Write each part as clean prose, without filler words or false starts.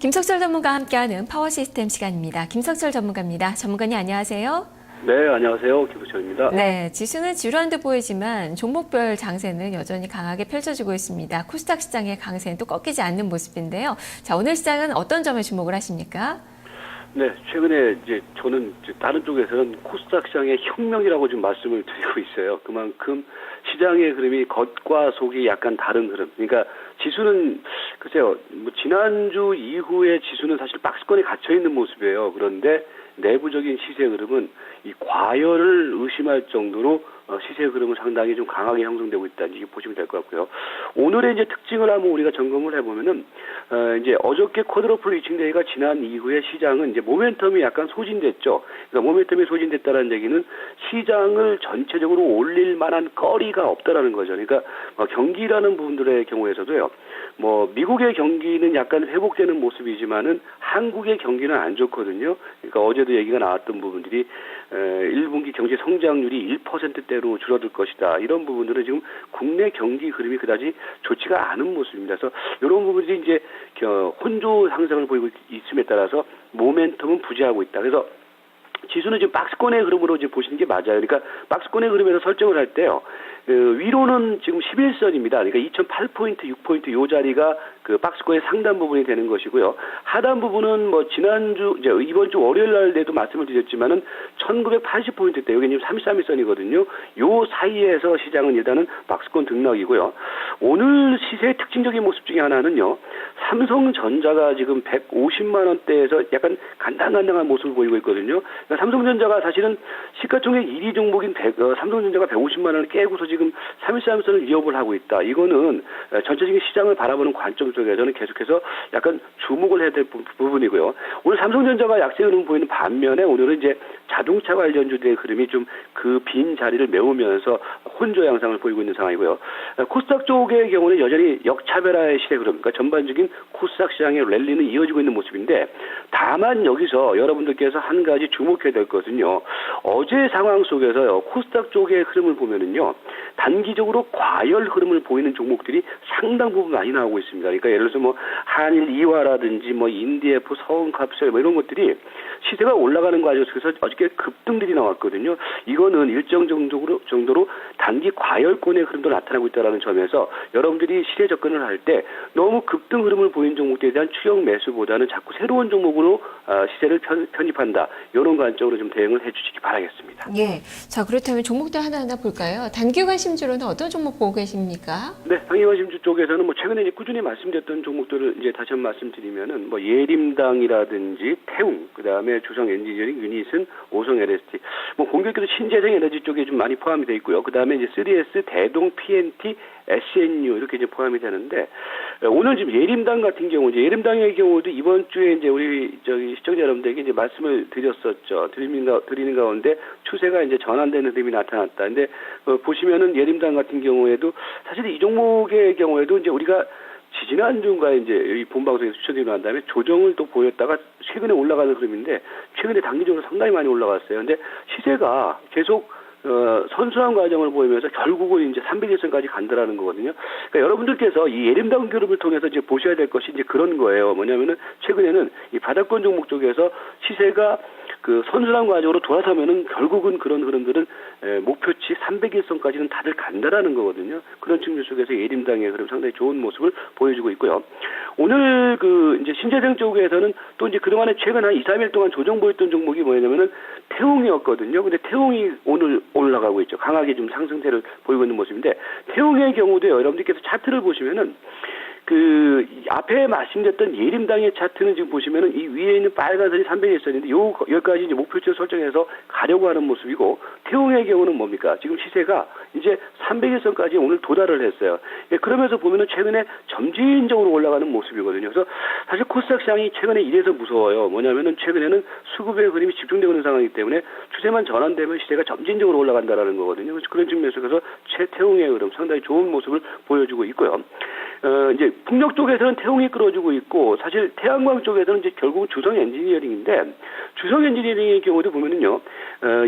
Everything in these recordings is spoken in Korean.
김석철 전문가와 함께하는 파워 시스템 시간입니다. 김석철 전문가입니다. 전문가님 안녕하세요. 네, 안녕하세요. 김석철입니다. 네, 지수는 지루한 듯 보이지만 종목별 장세는 여전히 강하게 펼쳐지고 있습니다. 코스닥 시장의 강세는 또 꺾이지 않는 모습인데요. 자, 오늘 시장은 어떤 점에 주목을 하십니까? 네, 최근에 저는 다른 쪽에서는 코스닥 시장의 혁명이라고 좀 말씀을 드리고 있어요. 그만큼 시장의 흐름이 겉과 속이 약간 다른 흐름. 그러니까 지수는 글쎄요, 지난주 이후에 지수는 사실 박스권에 갇혀 있는 모습이에요. 그런데 내부적인 시세 흐름은 이 과열을 의심할 정도로 시세 흐름은 상당히 좀 강하게 형성되고 있다. 이렇게 보시면 될 것 같고요. 오늘의 이제 특징을 한번 우리가 점검을 해보면은 이제 어저께 쿼드러플 리칭 데이가 지난 이후에 시장은 이제 모멘텀이 약간 소진됐죠. 그러니까 모멘텀이 소진됐다는 얘기는 시장을 전체적으로 올릴 만한 거리가 없다라는 거죠. 그러니까 경기라는 부분들의 경우에서도요. 미국의 경기는 약간 회복되는 모습이지만은 한국의 경기는 안 좋거든요. 그러니까 어제도 얘기가 나왔던 부분들이 1분기 경제 성장률이 1%대로 줄어들 것이다. 이런 부분들은 지금 국내 경기 흐름이 그다지 좋지가 않은 모습입니다. 그래서 이런 부분들이 이제 혼조 상승을 보이고 있음에 따라서 모멘텀은 부재하고 있다. 그래서 지수는 지금 박스권의 흐름으로 이제 보시는 게 맞아요. 그러니까 박스권의 흐름에서 설정을 할 때요. 위로는 지금 11선입니다. 그러니까 2008포인트, 6포인트 요 자리가 그 박스권의 상단 부분이 되는 것이고요. 하단 부분은 지난주, 이번 주 월요일 날에도 말씀을 드렸지만은 1980포인트대, 여기 지금 33일선이거든요. 요 사이에서 시장은 일단은 박스권 등락이고요. 오늘 시세의 특징적인 모습 중에 하나는요. 삼성전자가 지금 150만원대에서 약간 간당간당한 모습을 보이고 있거든요. 그러니까 삼성전자가 사실은 시가총액 1위 종목인 삼성전자가 150만원을 깨고서 지금 313선을 위협을 하고 있다. 이거는 전체적인 시장을 바라보는 관점 속에서는 계속해서 약간 주목을 해야 될 부분이고요. 오늘 삼성전자가 약세 흐름을 보이는 반면에 오늘은 이제 자동차 관련주들의 흐름이 좀 그 빈 자리를 메우면서 혼조 양상을 보이고 있는 상황이고요. 코스닥 쪽의 경우는 여전히 역차별화의 시대 흐름, 그러니까 전반적인 코스닥 시장의 랠리는 이어지고 있는 모습인데 다만 여기서 여러분들께서 한 가지 주목해야 될 것은요. 어제 상황 속에서요. 코스닥 쪽의 흐름을 보면은요. 단기적으로 과열 흐름을 보이는 종목들이 상당 부분 많이 나오고 있습니다. 그러니까 예를 들어서 한일 이화라든지 인디에프, 서운캅셀 이런 것들이 시세가 올라가는 과정 속에서 어저께 급등들이 나왔거든요. 이거는 일정 정도로 단기 과열권의 흐름도 나타나고 있다는 점에서 여러분들이 시세 접근을 할 때 너무 급등 흐름을 보이는 종목들에 대한 추격 매수보다는 자꾸 새로운 종목으로 시세를 편입한다. 이런 관점으로 좀 대응을 해주시기 바라겠습니다. 예. 자, 그렇다면 종목들 하나하나 볼까요? 단기 관심주로는 어떤 종목 보고 계십니까? 네, 단기 관심주 쪽에서는 최근에 이제 꾸준히 말씀드렸던 종목들을 이제 다시 한번 말씀드리면은 예림당이라든지 태웅, 그다음에 주성 엔지니어링, 유닛은, 오성 LST, 공교롭게도 신재생 에너지 쪽에 좀 많이 포함이 되어 있고요. 그다음에 이제 3S, 대동, PNT, SNU 이렇게 이제 포함이 되는데 오늘 지금 예림당 같은 경우 이제 예림당의 경우도 이번 주에 이제 우리 시청자 여러분들에게 이제 말씀을 드렸었죠. 드리는 가운데 추세가 이제 전환되는 흐름이 나타났다. 근데 보시면은 예림당 같은 경우에도 사실 이 종목의 경우에도 이제 우리가 지지난주인가 이제 이 본방송에서 추천드리고 난 다음에 조정을 또 보였다가 최근에 올라가는 흐름인데 최근에 단기적으로 상당히 많이 올라갔어요. 근데 시세가 계속 선순환 과정을 보이면서 결국은 이제 300일선까지 간다라는 거거든요. 그러니까 여러분들께서 이 예림당 그룹을 통해서 이제 보셔야 될 것이 이제 그런 거예요. 뭐냐면은 최근에는 이 바닥권 종목 쪽에서 시세가 그 선순환 과정으로 돌아서면은 결국은 그런 흐름들은 목표치 300일선까지는 다들 간다라는 거거든요. 그런 측면 속에서 예림당의 흐름 상당히 좋은 모습을 보여주고 있고요. 오늘 이제 신재생 쪽에서는 또 이제 그동안에 최근 한 2, 3일 동안 조정 보였던 종목이 뭐냐면은 태웅이었거든요. 근데 태웅이 오늘 올라가고 있죠. 강하게 좀 상승세를 보이고 있는 모습인데 태웅의 경우도요. 여러분들께서 차트를 보시면은 앞에 말씀드렸던 예림당의 차트는 지금 보시면은 이 위에 있는 빨간선이 300일선인데 여기까지 이제 목표치를 설정해서 가려고 하는 모습이고 태웅의 경우는 뭡니까? 지금 시세가 이제 300일선까지 오늘 도달을 했어요. 그러면서 보면은 최근에 점진적으로 올라가는 모습이거든요. 그래서 사실 코스닥 시장이 최근에 이래서 무서워요. 뭐냐면은 최근에는 수급의 흐름이 집중되고 있는 상황이기 때문에 추세만 전환되면 시세가 점진적으로 올라간다라는 거거든요. 그래서 그런 측면에서 최태웅의 흐름 상당히 좋은 모습을 보여주고 있고요. 이제 풍력 쪽에서는 태웅이 끌어주고 있고 사실 태양광 쪽에서는 이제 결국 주성 엔지니어링인데 주성 엔지니어링의 경우도 보면은요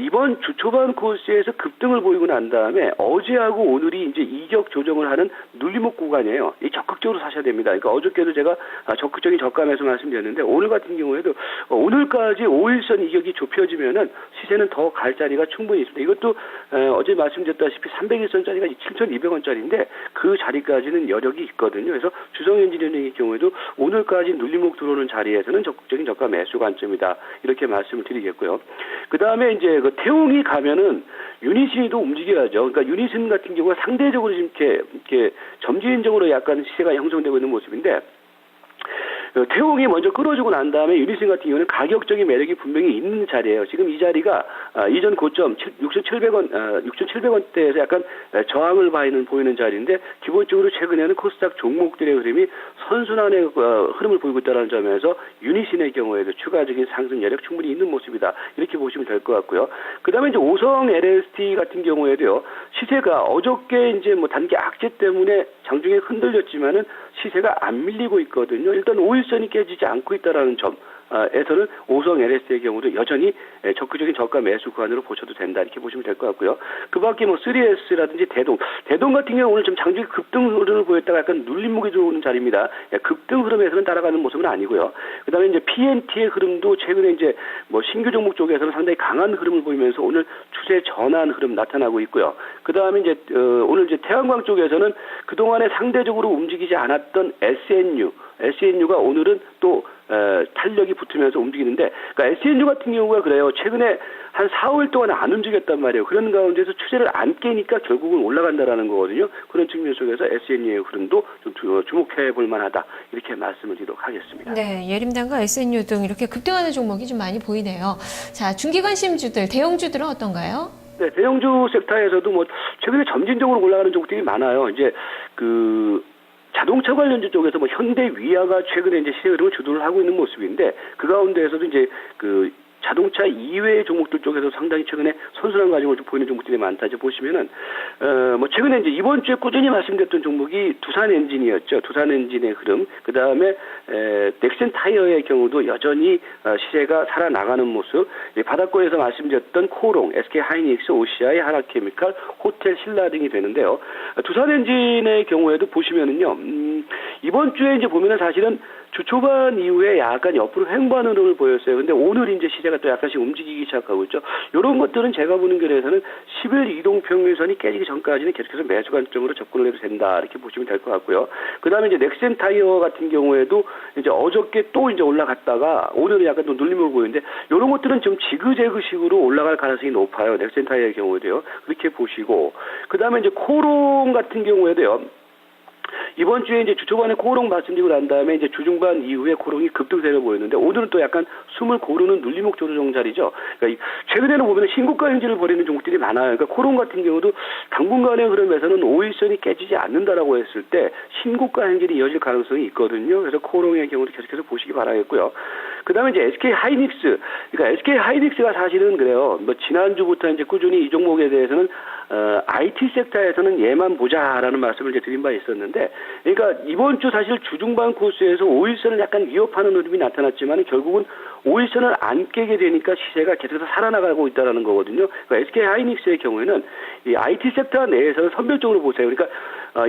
이번 주 초반 주중반 코스에서 급등을 보이고 난 다음에 어제하고 오늘이 이제 이격 조정을 하는 눌림목 구간이에요. 이 적극적으로 사셔야 됩니다. 그러니까 어저께도 제가 적극적인 저가매수 말씀드렸는데 오늘 같은 경우에도 오늘까지 5일선 이격이 좁혀지면은 시세는 더 갈 자리가 충분히 있습니다. 이것도 어제 말씀드렸다시피 300일선짜리가 7,200원짜리인데 그 자리까지는 여력이 있거든요. 그래서 주성엔지니어링의 경우에도 오늘까지 눌림목 들어오는 자리에서는 적극적인 저가 매수 관점이다. 이렇게 말씀을 드리겠고요. 그 다음에 이제 그 태웅이 가면은 유니신이도 움직여야죠. 그러니까 유니신 같은 경우가 상대적으로 지금 이렇게 점진적으로 약간 시세가 형성되고 있는 모습인데 태웅이 먼저 끌어주고 난 다음에 유니신 같은 경우는 가격적인 매력이 분명히 있는 자리예요. 지금 이 자리가 이전 고점 6,700원대에서 약간 저항을 보이는 자리인데 기본적으로 최근에는 코스닥 종목들의 흐름이 선순환의 흐름을 보이고 있다는 점에서 유니신의 경우에도 추가적인 상승 여력 충분히 있는 모습이다. 이렇게 보시면 될 것 같고요. 그다음에 이제 오성 LST 같은 경우에도요. 시세가 어저께 이제 뭐 단기 악재 때문에 장중에 흔들렸지만은 시세가 안 밀리고 있거든요. 일단 5일선이 깨지지 않고 있다라는 점에서는 오성 LST의 경우도 여전히 적극적인 저가 매수 구간으로 보셔도 된다. 이렇게 보시면 될 것 같고요. 그 밖에 뭐 3S라든지 대동 같은 경우 오늘 좀 장중에 급등 흐름을 보였다가 약간 눌림목이 들어오는 자리입니다. 급등 흐름에서는 따라가는 모습은 아니고요. 그다음에 이제 PNT의 흐름도 최근에 이제 뭐 신규 종목 쪽에서는 상당히 강한 흐름을 보이면서 오늘 추세 전환 흐름 나타나고 있고요. 그다음에 이제 오늘 이제 태양광 쪽에서는 그동안에 상대적으로 움직이지 않았던 SNU가 오늘은 또 탄력이 붙으면서 움직이는데, 그러니까 SNU 같은 경우가 그래요. 최근에 한 4, 5일 동안 안 움직였단 말이에요. 그런 가운데서 추세를 안 깨니까 결국은 올라간다라는 거거든요. 그런 측면 속에서 SNU의 흐름도 좀 주목해 볼 만하다. 이렇게 말씀을 드리도록 하겠습니다. 네, 예림단과 SNU 등 이렇게 급등하는 종목이 좀 많이 보이네요. 자, 중기관심주들, 대형주들은 어떤가요? 네, 대형주 섹터에서도 뭐 최근에 점진적으로 올라가는 종목들이 많아요. 이제 자동차 관련주 쪽에서 뭐 현대 위아가 최근에 이제 시세 흐름을 주도를 하고 있는 모습인데 그 가운데에서도 이제 자동차 이외의 종목들 쪽에서 상당히 최근에 선순환 과정을 좀 보이는 종목들이 많다. 이제 보시면은 뭐 최근에 이제 이번 주에 꾸준히 말씀드렸던 종목이 두산 엔진이었죠. 두산 엔진의 흐름. 그 다음에 넥센 타이어의 경우도 여전히 시세가 살아나가는 모습. 바닥권에서 말씀드렸던 코롱, SK 하이닉스, OCI, 하나케미칼, 호텔 신라 등이 되는데요. 두산 엔진의 경우에도 보시면은요. 이번 주에 이제 보면은 사실은 주 초반 이후에 약간 옆으로 횡보하는 흐름을 보였어요. 근데 오늘 이제 시세가 또 약간씩 움직이기 시작하고 있죠. 이런 것들은 제가 보는 결에서는 10일 이동평균선이 깨지기 전까지는 계속해서 매수 관점으로 접근을 해도 된다. 이렇게 보시면 될 것 같고요. 그 다음에 이제 넥센 타이어 같은 경우에도 이제 어저께 또 이제 올라갔다가 오늘은 약간 또 눌림을 보이는데 이런 것들은 좀 지그재그식으로 올라갈 가능성이 높아요. 넥센 타이어의 경우에도요. 그렇게 보시고 그 다음에 이제 코롱 같은 경우에도요. 이번 주에 이제 주 초반에 코롱 말씀드리고 난 다음에 이제 주중반 이후에 코롱이 급등세를 보였는데 오늘은 또 약간 숨을 고르는 눌림목 조정 자리죠. 그러니까 최근에는 보면 신고가 행진을 벌이는 종목들이 많아요. 그러니까 코롱 같은 경우도 당분간의 흐름에서는 5일선이 깨지지 않는다라고 했을 때 신고가 행진이 이어질 가능성이 있거든요. 그래서 코롱의 경우도 계속해서 보시기 바라겠고요. 그 다음에 이제 SK 하이닉스. 그러니까 SK 하이닉스가 사실은 그래요. 뭐 지난주부터 이제 꾸준히 이 종목에 대해서는 IT 섹터에서는 얘만 보자라는 말씀을 이제 드린 바 있었는데, 그러니까 이번 주 사실 주중반 코스에서 5일선을 약간 위협하는 흐름이 나타났지만 결국은 5일선을 안 깨게 되니까 시세가 계속해서 살아나가고 있다는 거거든요. 그러니까 SK 하이닉스의 경우에는 이 IT 섹터 내에서는 선별적으로 보세요. 그러니까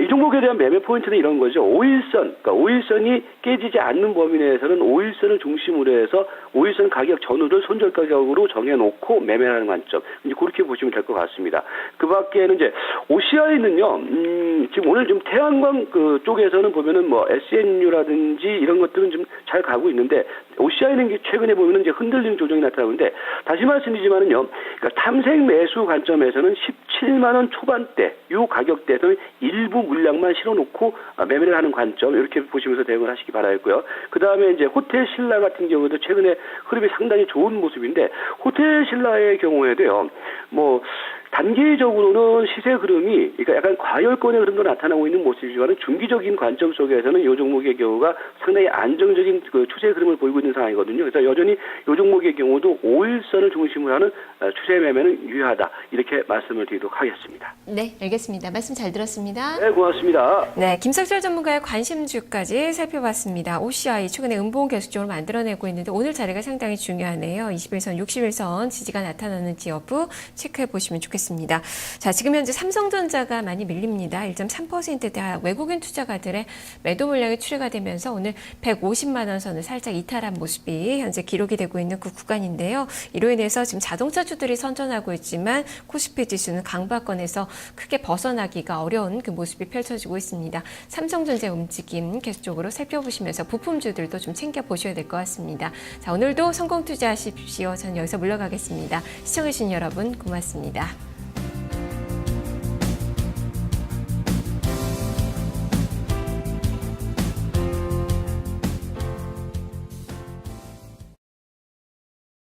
이 종목에 대한 매매 포인트는 이런 거죠. 5일선, 그러니까 5일선이 깨지지 않는 범위 내에서는 5일선을 중심으로 해서 5일선 가격 전후를 손절 가격으로 정해놓고 매매하는 관점. 이제 그렇게 보시면 될 것 같습니다. 그 밖에는 이제 OCI는요, 지금 오늘 좀 태양광 쪽에서는 보면은 뭐 SNU라든지 이런 것들은 좀 잘 가고 있는데 OCI는 최근에 보면은 이제 흔들리는 조정이 나타나는데 다시 말씀드리지만은요, 그러니까 탐색 매수 관점에서는 17만 원 초반대 이 가격대에서는 일부 물량만 실어놓고 매매를 하는 관점 이렇게 보시면서 대응을 하시기 바라겠고요. 그 다음에 이제 호텔 신라 같은 경우도 최근에 흐름이 상당히 좋은 모습인데 호텔 신라의 경우에도요, 뭐 단기적으로는 시세 흐름이 그러니까 약간 과열권의 흐름도 나타나고 있는 모습이지만 중기적인 관점 속에서는 이 종목의 경우가 상당히 안정적인 그 추세 흐름을 보이고 있는 상황이거든요. 그래서 여전히 이 종목의 경우도 5일선을 중심으로 하는 추세 매매는 유효하다. 이렇게 말씀을 드리도록 하겠습니다. 네, 알겠습니다. 말씀 잘 들었습니다. 네, 고맙습니다. 네, 김석철 전문가의 관심주까지 살펴봤습니다. OCI 최근에 음봉 계속적으로 만들어내고 있는데 오늘 자리가 상당히 중요하네요. 21선, 61선 지지가 나타나는지 여부 체크해 보시면 좋겠습니다. 자, 지금 현재 삼성전자가 많이 밀립니다. 1.3%대 외국인 투자가들의 매도 물량이 출회가 되면서 오늘 150만 원 선을 살짝 이탈한 모습이 현재 기록이 되고 있는 그 구간인데요. 이로 인해서 지금 자동차주들이 선전하고 있지만 코스피 지수는 강박권에서 크게 벗어나기가 어려운 그 모습이 펼쳐지고 있습니다. 삼성전자 움직임 계속적으로 살펴보시면서 부품주들도 좀 챙겨보셔야 될 것 같습니다. 자, 오늘도 성공 투자하십시오. 저는 여기서 물러가겠습니다. 시청해주신 여러분 고맙습니다.